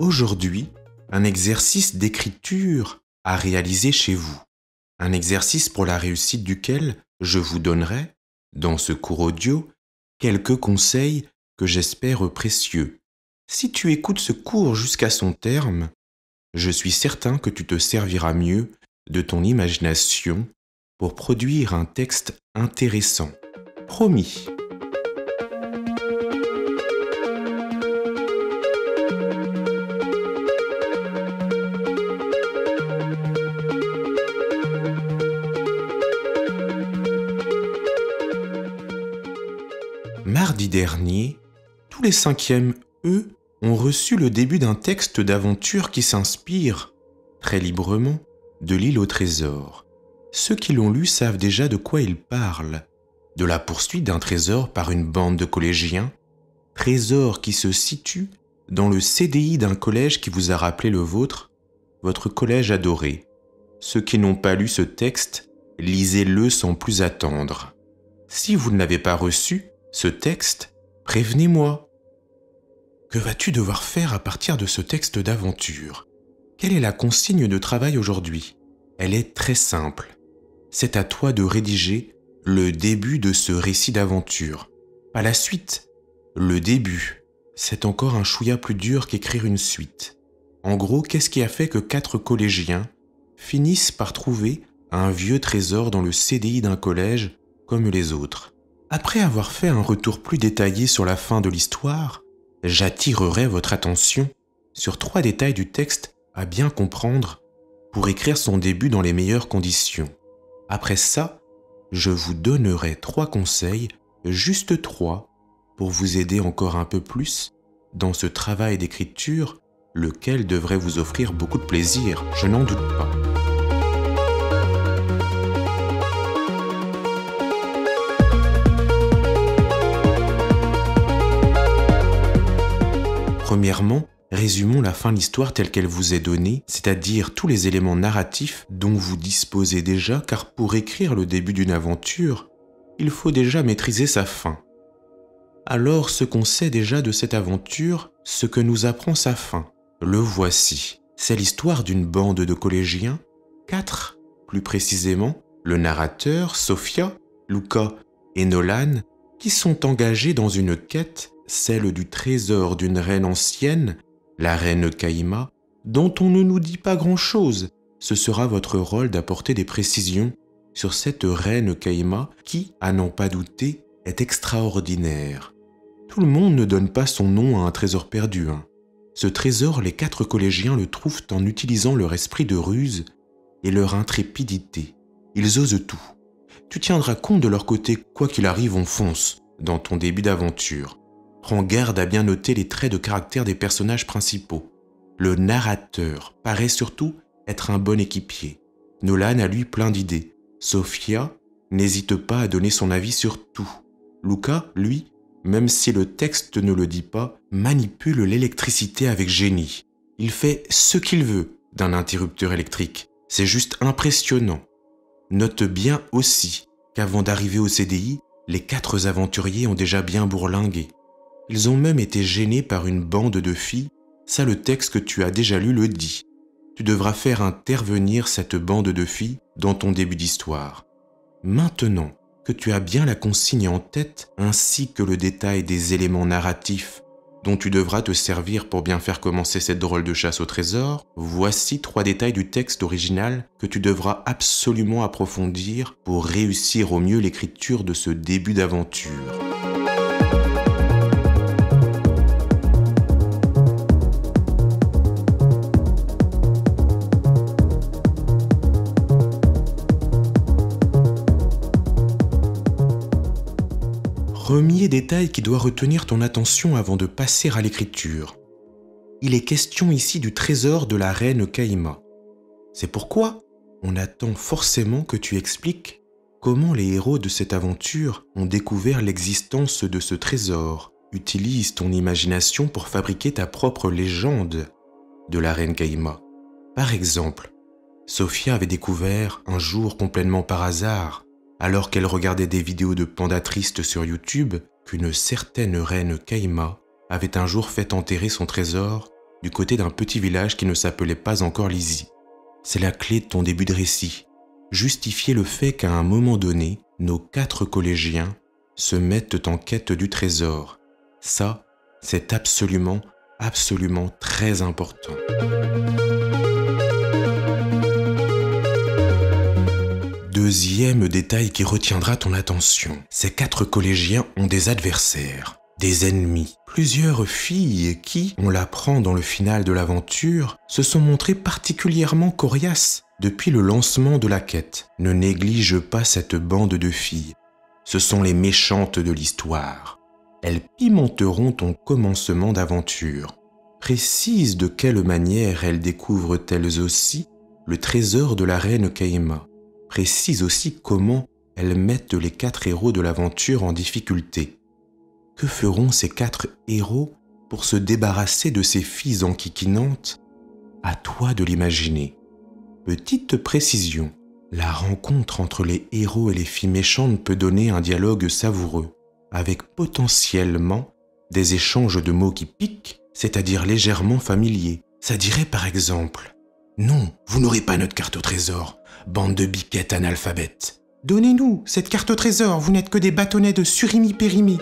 Aujourd'hui, un exercice d'écriture à réaliser chez vous. Un exercice pour la réussite duquel je vous donnerai, dans ce cours audio, quelques conseils que j'espère précieux. Si tu écoutes ce cours jusqu'à son terme, je suis certain que tu te serviras mieux de ton imagination pour produire un texte intéressant. Promis. Mardi dernier, tous les 5e E ont reçu le début d'un texte d'aventure qui s'inspire, très librement, de l'île au trésor. Ceux qui l'ont lu savent déjà de quoi il parle, de la poursuite d'un trésor par une bande de collégiens, trésor qui se situe dans le CDI d'un collège qui vous a rappelé le vôtre, votre collège adoré. Ceux qui n'ont pas lu ce texte, lisez-le sans plus attendre. Si vous ne l'avez pas reçu, ce texte, prévenez-moi. Que vas-tu devoir faire à partir de ce texte d'aventure? Quelle est la consigne de travail aujourd'hui? Elle est très simple. C'est à toi de rédiger le début de ce récit d'aventure. Pas la suite, le début. C'est encore un chouïa plus dur qu'écrire une suite. En gros, qu'est-ce qui a fait que 4 collégiens finissent par trouver un vieux trésor dans le CDI d'un collège comme les autres? Après avoir fait un retour plus détaillé sur la fin de l'histoire, j'attirerai votre attention sur 3 détails du texte à bien comprendre pour écrire son début dans les meilleures conditions. Après ça, je vous donnerai 3 conseils, juste 3, pour vous aider encore un peu plus dans ce travail d'écriture, lequel devrait vous offrir beaucoup de plaisir, je n'en doute pas. Premièrement, résumons la fin de l'histoire telle qu'elle vous est donnée, c'est-à-dire tous les éléments narratifs dont vous disposez déjà, car pour écrire le début d'une aventure, il faut déjà maîtriser sa fin. Alors, ce qu'on sait déjà de cette aventure, ce que nous apprend sa fin, le voici. C'est l'histoire d'une bande de collégiens, 4, plus précisément, le narrateur, Sophia, Luca et Nolan, qui sont engagés dans une quête, celle du trésor d'une reine ancienne, la reine Caïma, dont on ne nous dit pas grand-chose. Ce sera votre rôle d'apporter des précisions sur cette reine Caïma qui, à n'en pas douter, est extraordinaire. Tout le monde ne donne pas son nom à un trésor perdu. Ce trésor, les 4 collégiens le trouvent en utilisant leur esprit de ruse et leur intrépidité. Ils osent tout. Tu tiendras compte de leur côté, quoi qu'il arrive, on fonce dans ton début d'aventure. Prends garde à bien noter les traits de caractère des personnages principaux. Le narrateur paraît surtout être un bon équipier. Nolan a lui plein d'idées. Sophia n'hésite pas à donner son avis sur tout. Luca, lui, même si le texte ne le dit pas, manipule l'électricité avec génie. Il fait ce qu'il veut d'un interrupteur électrique. C'est juste impressionnant. Note bien aussi qu'avant d'arriver au CDI, les 4 aventuriers ont déjà bien bourlingué. Ils ont même été gênés par une bande de filles, ça le texte que tu as déjà lu le dit. Tu devras faire intervenir cette bande de filles dans ton début d'histoire. Maintenant que tu as bien la consigne en tête, ainsi que le détail des éléments narratifs dont tu devras te servir pour bien faire commencer cette drôle de chasse au trésor, voici 3 détails du texte original que tu devras absolument approfondir pour réussir au mieux l'écriture de ce début d'aventure. Premier détail qui doit retenir ton attention avant de passer à l'écriture. Il est question ici du trésor de la reine Caïma. C'est pourquoi on attend forcément que tu expliques comment les héros de cette aventure ont découvert l'existence de ce trésor. Utilise ton imagination pour fabriquer ta propre légende de la reine Caïma. Par exemple, Sophia avait découvert un jour complètement par hasard, alors qu'elle regardait des vidéos de pandas tristes sur YouTube, qu'une certaine reine Caïma avait un jour fait enterrer son trésor du côté d'un petit village qui ne s'appelait pas encore Lizy. C'est la clé de ton début de récit. Justifier le fait qu'à un moment donné, nos 4 collégiens se mettent en quête du trésor. Ça, c'est absolument très important. Deuxième détail qui retiendra ton attention. Ces 4 collégiens ont des adversaires, des ennemis. Plusieurs filles qui, on l'apprend dans le final de l'aventure, se sont montrées particulièrement coriaces depuis le lancement de la quête. Ne néglige pas cette bande de filles. Ce sont les méchantes de l'histoire. Elles pimenteront ton commencement d'aventure. Précise de quelle manière elles découvrent-elles aussi le trésor de la reine Caïma. Précise aussi comment elles mettent les 4 héros de l'aventure en difficulté. Que feront ces 4 héros pour se débarrasser de ces filles enquiquinantes? À toi de l'imaginer. Petite précision, la rencontre entre les héros et les filles méchantes peut donner un dialogue savoureux, avec potentiellement des échanges de mots qui piquent, c'est-à-dire légèrement familiers. Ça dirait par exemple « Non, vous n'aurez pas notre carte au trésor, bande de biquettes analphabètes. Donnez-nous cette carte au trésor, vous n'êtes que des bâtonnets de surimi-périmés. »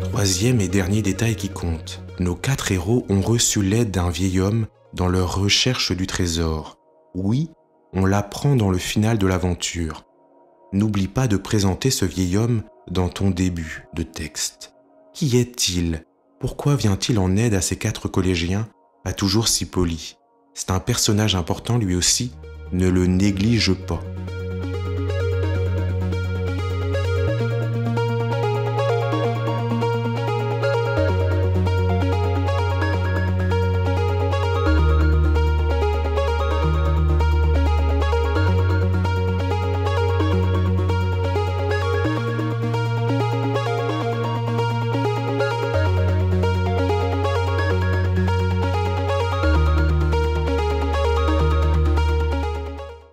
Troisième et dernier détail qui compte. Nos 4 héros ont reçu l'aide d'un vieil homme dans leur recherche du trésor. Oui, on l'apprend dans le final de l'aventure. N'oublie pas de présenter ce vieil homme dans ton début de texte. Qui est-il? Pourquoi vient-il en aide à ces 4 collégiens, pas toujours si poli? C'est un personnage important lui aussi, ne le néglige pas.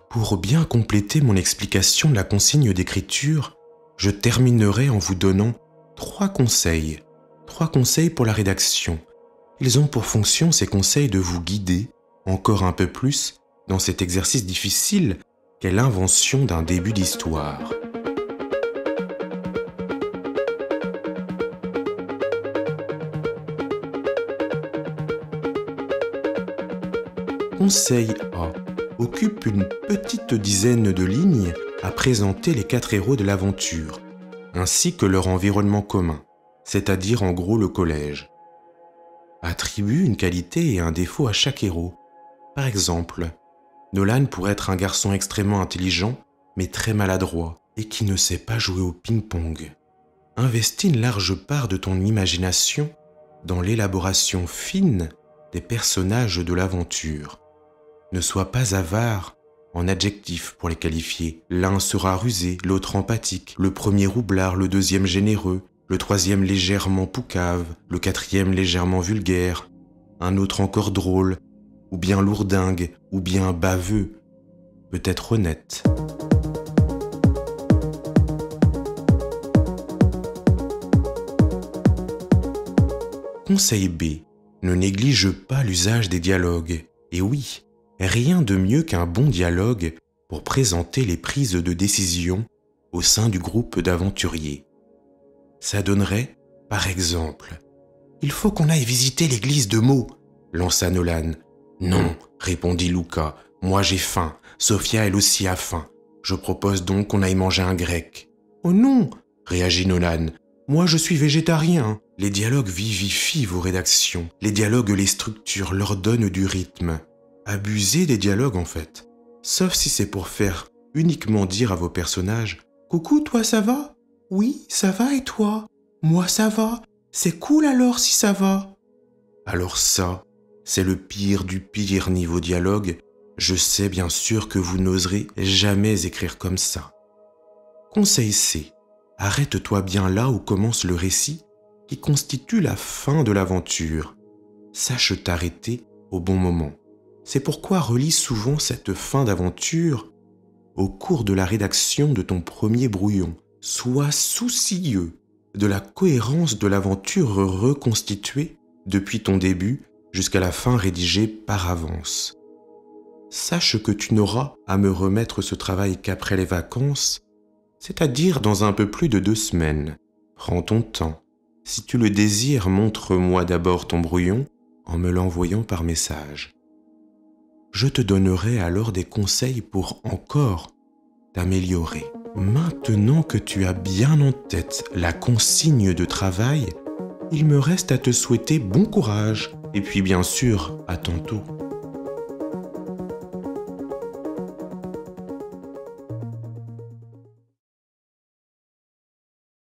Pour bien compléter mon explication de la consigne d'écriture, je terminerai en vous donnant 3 conseils. 3 conseils pour la rédaction. Ils ont pour fonction, ces conseils, de vous guider encore un peu plus dans cet exercice difficile qu'est l'invention d'un début d'histoire. Conseil A. Occupe une petite dizaine de lignes à présenter les 4 héros de l'aventure, ainsi que leur environnement commun, c'est-à-dire en gros le collège. Attribue une qualité et un défaut à chaque héros. Par exemple, Nolan pourrait être un garçon extrêmement intelligent, mais très maladroit, et qui ne sait pas jouer au ping-pong. Investis une large part de ton imagination dans l'élaboration fine des personnages de l'aventure. Ne sois pas avare en adjectifs pour les qualifier. L'un sera rusé, l'autre empathique, le premier roublard, le deuxième généreux, le troisième légèrement poucave, le quatrième légèrement vulgaire, un autre encore drôle, ou bien lourdingue, ou bien baveux, peut-être honnête. Conseil B. Ne néglige pas l'usage des dialogues. Et oui, rien de mieux qu'un bon dialogue pour présenter les prises de décision au sein du groupe d'aventuriers. Ça donnerait, par exemple, « Il faut qu'on aille visiter l'église de Meaux », lança Nolan. « Non », répondit Luca, « moi j'ai faim, Sophia elle aussi a faim. Je propose donc qu'on aille manger un grec. »« Oh non !» réagit Nolan, « moi je suis végétarien. » Les dialogues vivifient vos rédactions. Les dialogues les structurent, leur donnent du rythme. Abusez des dialogues en fait. Sauf si c'est pour faire uniquement dire à vos personnages « Coucou, toi ça va ? Oui, ça va et toi ? Moi ça va. C'est cool alors si ça va. » Alors ça, c'est le pire du pire niveau dialogue. Je sais bien sûr que vous n'oserez jamais écrire comme ça. Conseil C. Arrête-toi bien là où commence le récit qui constitue la fin de l'aventure. Sache t'arrêter au bon moment. C'est pourquoi relis souvent cette fin d'aventure au cours de la rédaction de ton premier brouillon. Sois soucieux de la cohérence de l'aventure reconstituée depuis ton début jusqu'à la fin rédigée par avance. Sache que tu n'auras à me remettre ce travail qu'après les vacances, c'est-à-dire dans un peu plus de 2 semaines. Prends ton temps. Si tu le désires, montre-moi d'abord ton brouillon en me l'envoyant par message. Je te donnerai alors des conseils pour encore t'améliorer. Maintenant que tu as bien en tête la consigne de travail, il me reste à te souhaiter bon courage et puis bien sûr, à tantôt.